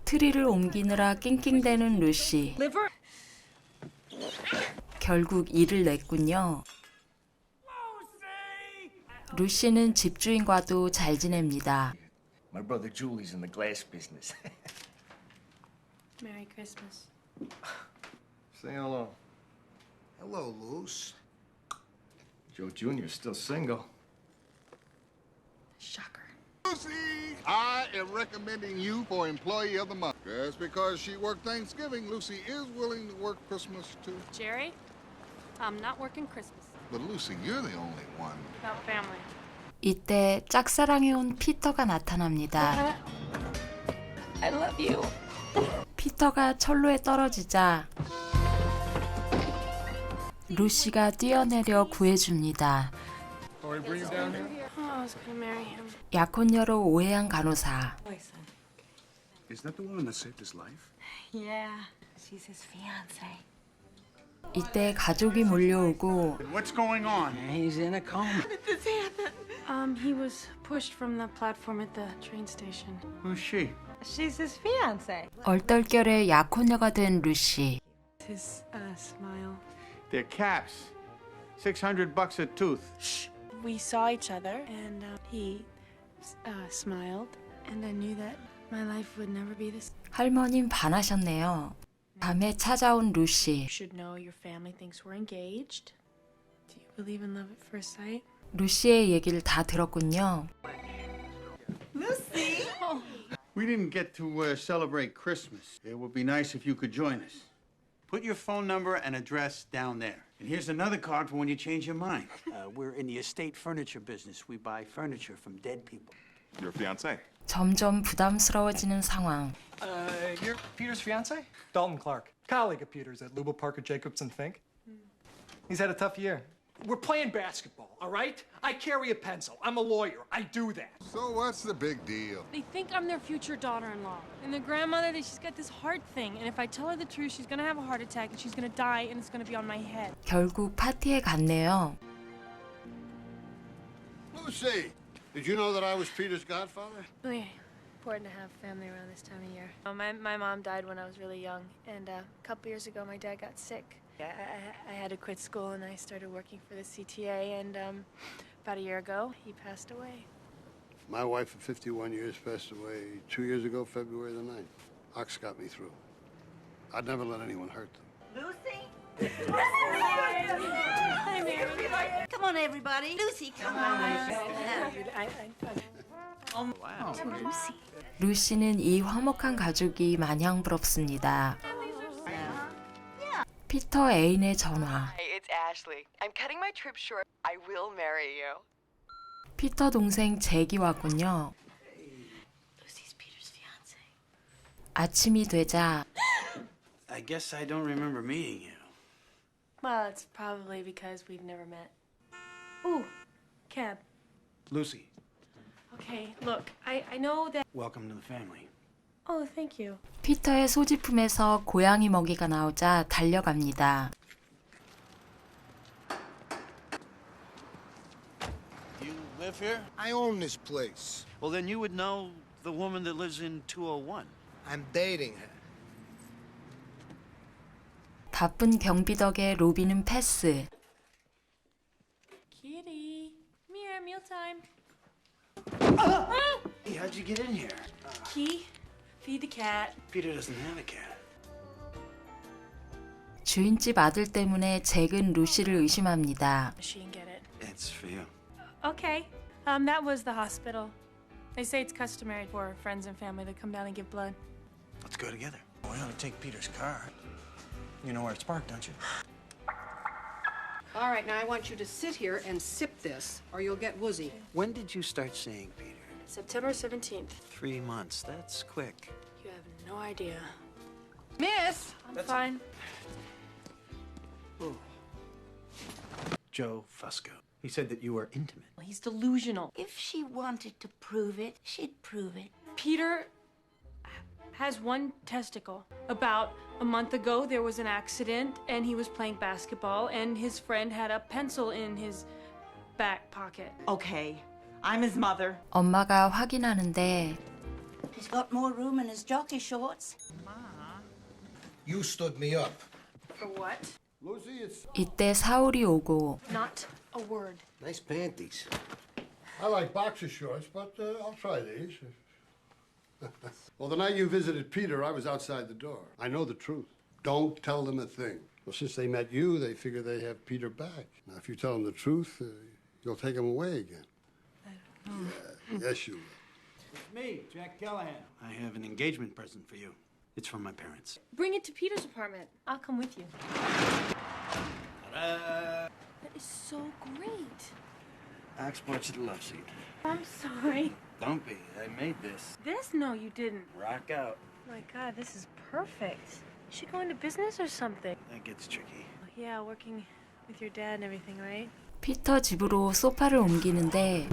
트리를 옮기느라 낑낑대는 루시. 결국 일을 냈군요. 루시는 집주인과도 잘 지냅니다. My brother Julie's in the glass business. Merry Christmas. Say hello. Hello, Luce. Joe Jr.'s still single. Shocker. Lucy, I am recommending you for Employee of the Month. Just because she worked Thanksgiving, Lucy is willing to work Christmas too. Jerry, I'm not working Christmas. But Lucy, you're the only one. About family. 이때 짝사랑해온 피터가 나타납니다. I love you. 피터가 철로에 떨어지자 루시가 뛰어내려 구해줍니다. Oh, I was gonna marry him. 약혼녀로 오해한 간호사. Is that the woman that saved his life? Yeah, she's his fiance. 이때 가족이 몰려오고 What's going on? He's in a coma. He was pushed from the platform at the train station. Who's she? She's his fiance. 얼떨결에 약혼녀가 된 루시. His smile. They're caps. $600 a tooth. We saw each other, and he smiled, and I knew that my life would never be the same. 할머님 반하셨네요. 밤에 찾아온 루시. You should know your family thinks we're engaged. Do you believe in love at first sight? 루시의 얘기를 다 들었군요. Lucy! We didn't get to celebrate Christmas. It would be nice if you could join us. Put your phone number and address down there. And here's another card for when you change your mind. We're in the estate furniture business. We buy furniture from dead people. Your fiance? 점점 부담스러워지는 상황. You're Peter's fiance? Dalton Clark, colleague of Peter's at Lubo Parker Jacobson Fink. He's had a tough year. We're playing basketball, all right? I carry a pencil. I'm a lawyer. I do that. So what's the big deal? They think I'm their future daughter-in-law. And the grandmother, she's got this heart thing. And if I tell her the truth, she's gonna have a heart attack and she's gonna die and it's gonna be on my head. 결국 파티에 갔네요. Lucy, did you know that I was Peter's godfather? Really important to have family around this time of year. My mom died when I was really young. And a couple years ago, my dad got sick. I had to quit school and I started working for the CTA. And about a year ago, he passed away. My wife of 51 years passed away 2 years ago, February the 9th. Ox got me through. I'd never let anyone hurt them. Lucy? Hi, Mary. Come on, everybody. Lucy, come on. Wow. Lucy. 루시는 이 화목한 가족이 마냥 부럽습니다. 피터 애인의 전화. Hey, it's Ashley. I'm cutting my trip short. I will marry you. 피터 동생 잭이 왔군요. Lucy's Peter's fiance. 아침이 되자 I guess I don't remember meeting you. Well, it's probably because we've never met. Ooh, cab. Lucy, Okay, look, I know that... welcome to the family. Oh, thank you. 피터의 소지품에서 고양이 먹이가 나오자 달려갑니다. You live here? I own this place. Well, then you would know the woman that lives in 201. I'm dating her. 바쁜 경비 덕에 로비는 패스. Kitty, come here, mealtime. Hey, how'd you get in here? Key, feed the cat. Peter doesn't have a cat. 주인집 아들 때문에 잭은 루시를 의심합니다. She can get it. It's for you. Okay, that was the hospital. They say it's customary for friends and family to come down and give blood. Let's go together. We ought to take Peter's car. You know where it's parked, don't you? All right, now I want you to sit here and sip this, or you'll get woozy. When did you start seeing Peter? September 17th. 3 months. That's quick. You have no idea. Miss! I'm fine. Joe Fusco. He said that you were intimate. He's delusional. If she wanted to prove it, she'd prove it. Peter has one testicle. About a month ago, there was an accident, and he was playing basketball, and his friend had a pencil in his back pocket. Okay, I'm his mother. 엄마가 확인하는데 He's got more room in his jockey shorts. You stood me up. For what? Lucy, it's... 이때 사울이 오고 Not a word. Nice panties. I like boxer shorts, but I'll try these. Well, the night you visited Peter, I was outside the door. I know the truth. Don't tell them a thing. Well, since they met you, they figure they have Peter back. Now, if you tell them the truth, you'll take him away again. I don't know. Yes, you will. It's me, Jack Callahan. I have an engagement present for you. It's from my parents. Bring it to Peter's apartment. I'll come with you. That is so great. Ox brought you the love seat. I'm sorry. Don't be. I made this. This? No, you didn't. Rock out. My God, this is perfect. You should go into business or something. That gets tricky. Yeah, working with your dad and everything, right? 피터 집으로 소파를 옮기는데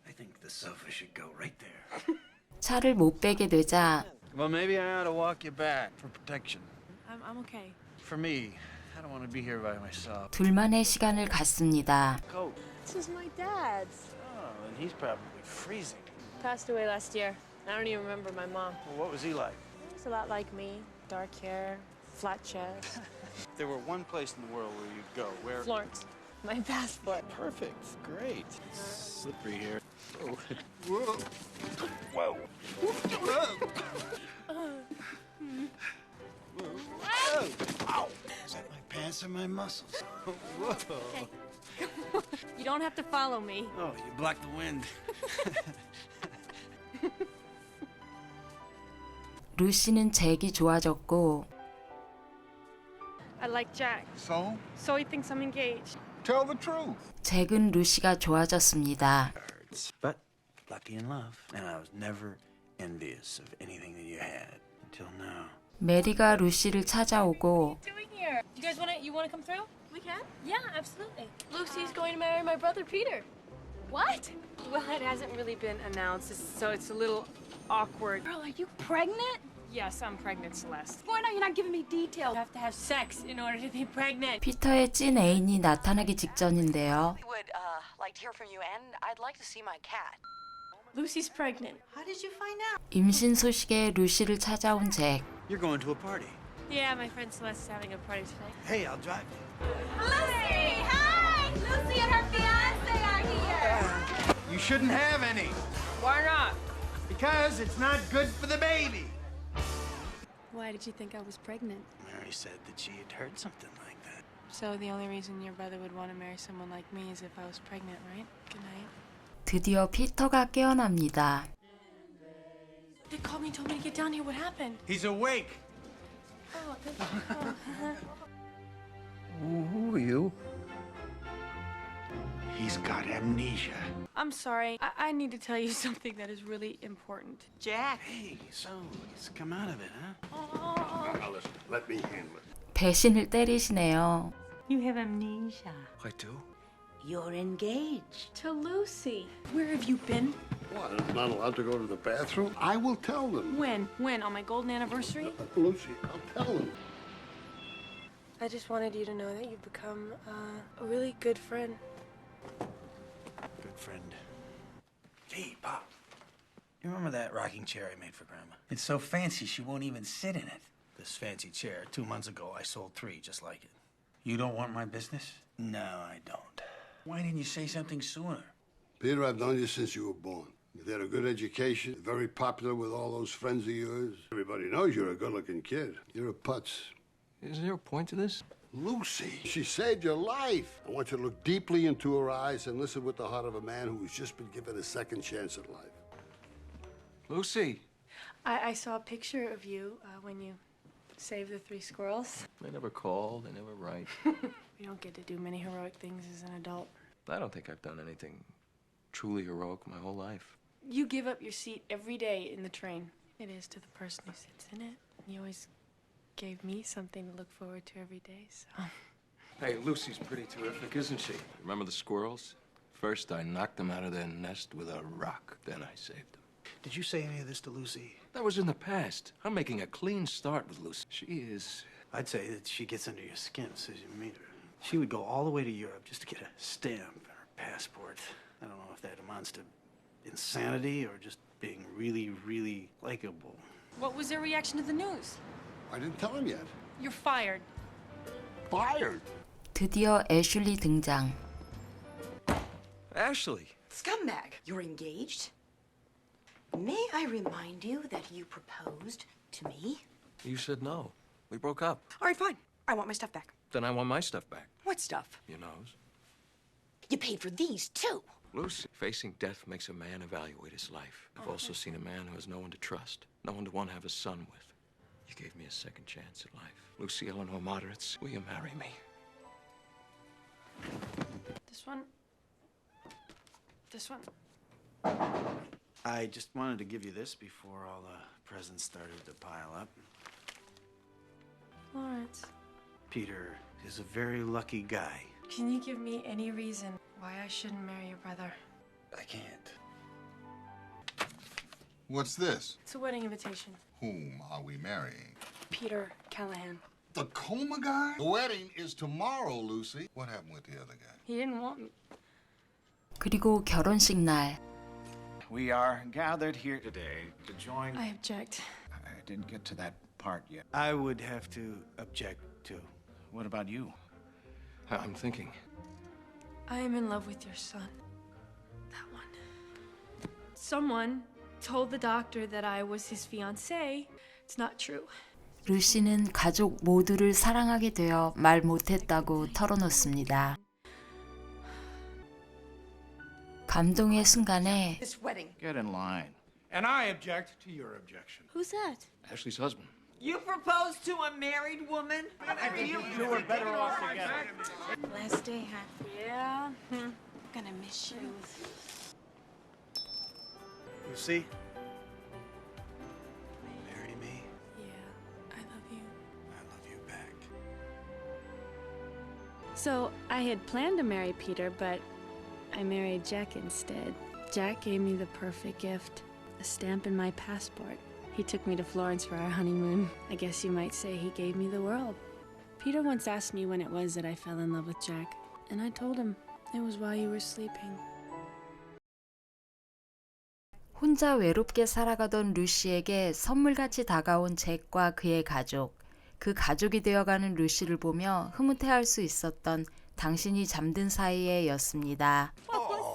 I think the sofa should go right there. 차를 못 빼게 되자 Well, maybe I ought to walk you back for protection. I'm okay. For me, I don't want to be here by myself. 둘만의 시간을 갖습니다. Coat. This is my dad's. Oh, and he's probably freezing. Passed away last year. I don't even remember my mom. Well, what was he like? He was a lot like me. Dark hair, flat chest. If there were one place in the world where you'd go, where? Florence. My passport. Perfect. Great. It's slippery here. Oh. Whoa. Whoa. Whoa. Ow. Is that my pants or my muscles? Whoa. Okay. You don't have to follow me. Oh, you blocked the wind. 루시는 잭이 좋아졌고 I like Jack. So? So he thinks I'm engaged. Tell the truth. 잭은 루시가 좋아졌습니다. But lucky in love. And I was never envious of anything that you had until now. 메리가 루시를 찾아오고 Doing here? You guys you wanna come through? We can? Yeah, absolutely. Lucy's going to marry my brother Peter. What? Well, it hasn't really been announced, so it's a little awkward. Girl, are you pregnant? Yes, I'm pregnant, Celeste. Why not? You're not giving me details. You have to have sex in order to be pregnant. 피터의 찐 애인이 나타나기 직전인데요. Would like to hear from you, and I'd like to see my cat. Lucy's pregnant. How did you find out? 임신 소식에 루시를 찾아온 잭. You're going to a party. Yeah, my friend Celeste's having a party tonight. Hey, I'll drive you. Lucy! Hi! Lucy and her fiance are here! You shouldn't have any, Why not? because it's not good for the baby. Why did you think I was pregnant? Mary said that she had heard something like that. So the only reason your brother would want to marry someone like me is if I was pregnant, right? Good night. 드디어 피터가 깨어납니다. They called me and told me to get down here. What happened? He's awake. Oh, Who are you? He's got amnesia. I'm sorry. I need to tell you something that is really important. Jack. Hey, so he's come out of it, huh? Now listen, let me handle it. 배신을 때리시네요. You have amnesia. I do? You're engaged. To Lucy. Where have you been? What, I'm not allowed to go to the bathroom? I will tell them. When? When? On my golden anniversary? Lucy, I'll tell them. I just wanted you to know that you've become a really good friend. Good friend. Hey, Pop. You remember that rocking chair I made for Grandma? It's so fancy she won't even sit in it. This fancy chair, 2 months ago, I sold 3 just like it. You don't want my business? No, I don't. Why didn't you say something sooner? Peter, I've known you since you were born. You've had a good education, very popular with all those friends of yours. Everybody knows you're a good-looking kid. You're a putz. Is there a point to this? Lucy, she saved your life. I want you to look deeply into her eyes and listen with the heart of a man who's just been given a second chance at life. Lucy. I saw a picture of you when you saved the 3 squirrels. They never call, they never write. We don't get to do many heroic things as an adult. I don't think I've done anything truly heroic my whole life. You give up your seat every day in the train. It is to the person who sits in it. You always gave me something to look forward to every day, so... Hey, Lucy's pretty terrific, isn't she? Remember the squirrels? First, I knocked them out of their nest with a rock. Then I saved them. Did you say any of this to Lucy? That was in the past. I'm making a clean start with Lucy. She is... I'd say that she gets under your skin as soon as you meet her. She would go all the way to Europe just to get a stamp on her passport. I don't know if that amounts to insanity or just being really, really likable. What was their reaction to the news? I didn't tell him yet. You're fired. Fired? 드디어 애슐리 등장. Ashley. Scumbag, you're engaged? May I remind you that you proposed to me? You said no. We broke up. All right, fine. I want my stuff back. Then I want my stuff back. What stuff? Your nose. You paid for these, too. Lucy, facing death makes a man evaluate his life. I've also seen a man who has no one to trust, no one to want to have a son with. You gave me a second chance at life. Lucy Eleanor Moderates, will you marry me? This one. This one. I just wanted to give you this before all the presents started to pile up. Lawrence, Peter is a very lucky guy. can you give me any reason why I shouldn't marry your brother? I can't. What's this? It's a wedding invitation. Whom are we marrying? Peter Callahan. The coma guy? The wedding is tomorrow, Lucy. What happened with the other guy? He didn't want me. 그리고 결혼식 날. We are gathered here today to join. I object. I didn't get to that part yet. I would have to object too. What about you? I'm thinking. I am in love with your son. That one. Someone told the doctor that I was his fiancée. It's not true. 루시는 가족 모두를 사랑하게 되어 말 못했다고 털어놓습니다. 감동의 순간에 This wedding. Get in line. And I object to your objection. Who's that? Ashley's husband. You proposed to a married woman? You were better off together. Last day, huh? Yeah. Gonna miss you. Lucy? Marry me? Yeah, I love you. I love you back. So I had planned to marry Peter, but I married Jack instead. Jack gave me the perfect gift, a stamp in my passport. He took me to Florence for our honeymoon. I guess you might say he gave me the world. Peter once asked me when it was that I fell in love with Jack, and I told him it was while you were sleeping. 혼자 외롭게 살아가던 루시에게 선물같이 다가온 잭과 그의 가족. 그 가족이 되어가는 루시를 보며 흐뭇해할 수 있었던 당신이 잠든 사이에였습니다. Oh,